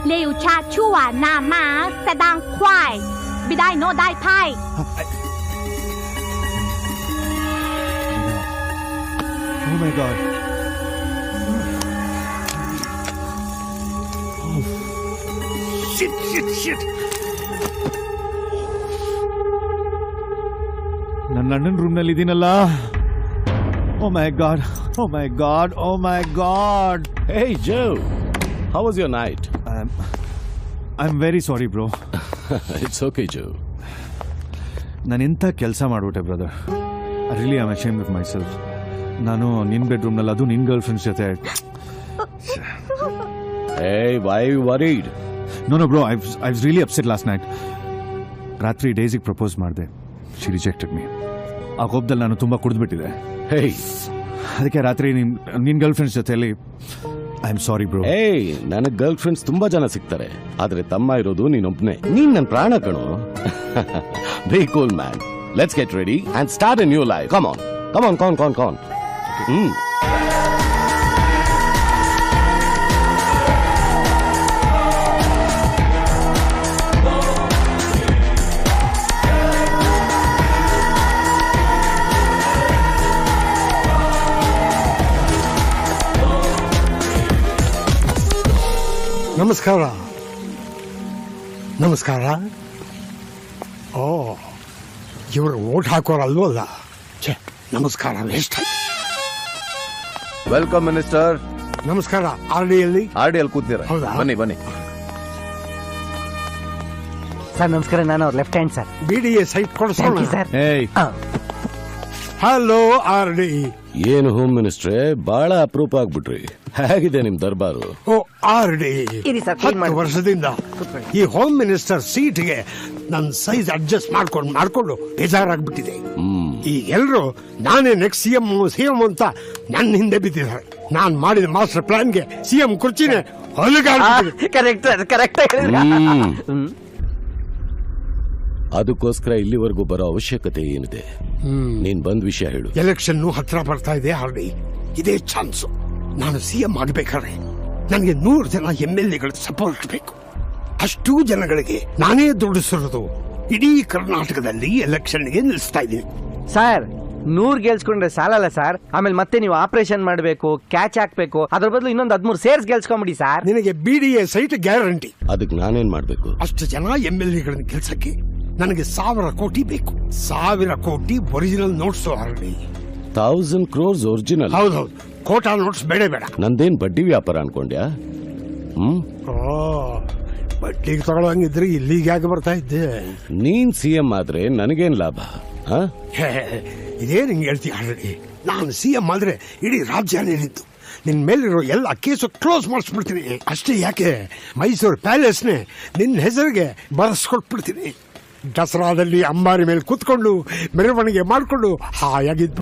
เร็วช้าชั่วหน้ามาแสดงควายไม่ได้โนได้ไพ่ Oh my god. Oh. Shit. ನನ್ನ London room ನಲ್ಲಿ ಇದೀನಲ್ಲ. Oh my god. Hey Joe, how was your night? I'm very sorry bro. It's okay Joe. ನಾನು ಎಂತ ಕೆಲಸ ಮಾಡ್ಬಿಟ್ಟೆ brother. Really I'm ashamed of myself. ನಾನು ನಿನ್ನ bedroom ನಲ್ಲಿ ಅದು ನಿನ್ನ ಗರ್ಲ್ ಫ್ರೆಂಡ್ಸ್ ಜೊತೆ. Hey, why are you worried? No bro, I was really upset last night. ರಾತ್ರಿ ಡೇಸಿಗೆ ಪ್ರಪೋಸ್ ಮಾಡಿದೆ. She rejected me. ಆ ಕೋಪದಲ್ಲಿ ನಾನು ತುಂಬಾ ಕುಡಿದ್ಬಿಟ್ಟಿದೆ. Hey. ಅದಕ್ಕೆ ರಾತ್ರಿ ನಿನ್ನ ಗರ್ಲ್ ಫ್ರೆಂಡ್ಸ್ ಜೊತೆಯಲ್ಲಿ I am sorry bro. Hey, ನನಗೆ ಗರ್ಲ್ ಫ್ರೆಂಡ್ಸ್ ತುಂಬಾ ಜನ ಸಿಗ್ತಾರೆ, ಆದ್ರೆ ತಮ್ಮ ಇರೋದು ನೀನೊಬ್ನೇ. ನೀನ್ ನನ್ನ ಪ್ರಾಣ ಕಣೋ. Be cool man. Let's get ready and start a new life. Come on. ನಮಸ್ಕಾರ. ಓ, ಇವರು ಓಟ್ ಹಾಕೋರಲ್ವಲ್ಲ. ನಮಸ್ಕಾರ. ವೇಸ್ಟ್ ಆಯ್ತು. Welcome minister. ನಮಸ್ಕಾರ. ಆರ್ಡಿಯಲ್ಲಿ ಕೂತೀರಾ? ಹೌದಾ? ಬನ್ನಿ. ಸರ್ ನಮಸ್ಕಾರ, ನಾನು ಅವ್ರ left hand sir. BDA site ಕೊಡಿಸೋಣ ಸರ್. Hello RD. ಏನು ಹೋಮ್ ಮಿನಿಸ್ಟ್ರೆ, ಬಹಳ ಅಪರೂಪ ಆಗ್ಬಿಟ್ರಿ. ಹೇಗಿದೆ ನಿಮ್ ದರ್ಬಾರು? ಓ ಆರ್ಡಿ, ಇರಿ ಸರ್, clean 10 ಮಾಡಿ. ವರ್ಷದಿಂದ ಈ ಹೋಮ್ ಮಿನಿಸ್ಟರ್ ಸೀಟ್ಗೆ ನನ್ನ ಸೈಜ್ ಅಡ್ಜಸ್ಟ್ ಮಾಡ್ಕೊಂಡು ಬೇಜಾರಾಗ್ಬಿಟ್ಟಿದೆ. ಈಗ ಎಲ್ರು ನಾನೇ ನೆಕ್ಸ್ಟ್ ಸಿಎಂ ಅಂತ ನನ್ನ ಹಿಂದೆ ಬಿದ್ದಿದ್ದಾರೆ. ನಾನ್ ಮಾಡಿದ ಮಾಸ್ಟರ್ ಪ್ಲಾನ್ಗೆ ಸಿಎಂ ಕುರ್ಚಿನೇ ಹೊಲಗಾಡ್ಬಿಟ್ಟಿದೆ. ಕರೆಕ್ಟ್ ಅದಕ್ಕೋಸ್ಕರ ಇಲ್ಲಿವರೆಗೂ ಬರೋ ಅವಶ್ಯಕತೆ ಏನಿದೆ? ನೀನ್ ಬಂದ್ ವಿಷಯ ಹೇಳು. ಎಲೆಕ್ಷನ್ ಹತ್ರ ಬರ್ತಾ ಇದೆ ಆಲ್ರೆಡಿ. ಇದೇ ಚಾನ್ಸ್. ನಾನು ಸಿಎಂ ಆಗಬೇಕಾದ್ರೆ ನನಗೆ 100 ಜನ MLAಗಳ ಸಪೋರ್ಟ್ ಬೇಕು. ಅಷ್ಟೂ ಜನಗಳಿಗೆ ನಾನೇ ದುಡಿಸಿರೋದು ಇಡೀ ಕರ್ನಾಟಕದಲ್ಲಿ ಎಲೆಕ್ಷನ್ಗೆ ನಿಲ್ಲಿಸ್ತಾ ಇದ್ದೀನಿ. ಸರ್, 100 ಗೆಲ್ಸ್ಕೊಂಡ್ರೆ ಸಾಲಲ್ಲ ಸರ್. ಆಮೇಲೆ ಮತ್ತೆ ನೀವು ಆಪರೇಷನ್ ಮಾಡಬೇಕು, ಕ್ಯಾಚ್ ಹಾಕ್ಬೇಕು. ಅದ್ರ ಬದಲು ಇನ್ನೊಂದು 13 ಸೇರ್ಸ್ ಗೆಲ್ಸ್ಕೊಂಬಿಡಿ ಸರ್. ನಿನಗೆ BDA ಸೈಟ್ ಗ್ಯಾರಂಟಿ. ಅದಕ್ಕೆ ನಾನೇನ್ ಮಾಡ್ಬೇಕು? ಅಷ್ಟು ಜನ MLAಗಳನ್ನ ಗೆಲ್ಸಕ್ಕೆ ನನಗೆ 1000 ಕೋಟಿ ಬೇಕು. 1000 ಕೋಟಿ original notes already. 1000 crores original? ಹೌದೌದು. ಕೋಟಾ ನೋಟ್ಸ್ ಬೇಡ. ನಂದೇನ್ ಬಡ್ಡಿ ವ್ಯಾಪಾರ ಅನ್ಕೊಂಡ್ಯಾ? ಬಡ್ಡಿಗೆ ತಗೊಳ್ಳಂಗಿದ್ರೆ ಇಲ್ಲಿಗೆ ಯಾಕೆ ಬರ್ತಾ ಇದ್ದೆ? ನೀನ್ ಸಿಎಂ ಆದ್ರೆ ನನಗೇನ್ ಲಾಭ? ಇದೇ ನಿಂಗೆ ಹೇಳ್ತೀಯ ಆಲ್ರೆಡಿ. ನಾನು ಸಿಎಂ ಆದ್ರೆ ಇಡೀ ರಾಜ್ಯನೇ ನಿಂತು ನಿನ್ ಮೇಲಿರೋ ಎಲ್ಲ ಕೇಸು ಕ್ಲೋಸ್ ಮಾಡಿಸ್ಬಿಡ್ತೀನಿ. ಅಷ್ಟೇ ಯಾಕೆ, ಮೈಸೂರು ಪ್ಯಾಲೇಸ್ನೇ ನಿನ್ನ ಹೆಸರಿಗೆ ಬರೆಸ್ಕೊಟ್ಬಿಡ್ತೀನಿ. ದಸರಾದಲ್ಲಿ ಅಂಬಾರಿ ಮೇಲೆ ಕೂತ್ಕೊಂಡು ಮೆರವಣಿಗೆ ಮಾಡಿಕೊಂಡು ಹಾಯಾಗಿದ್ದು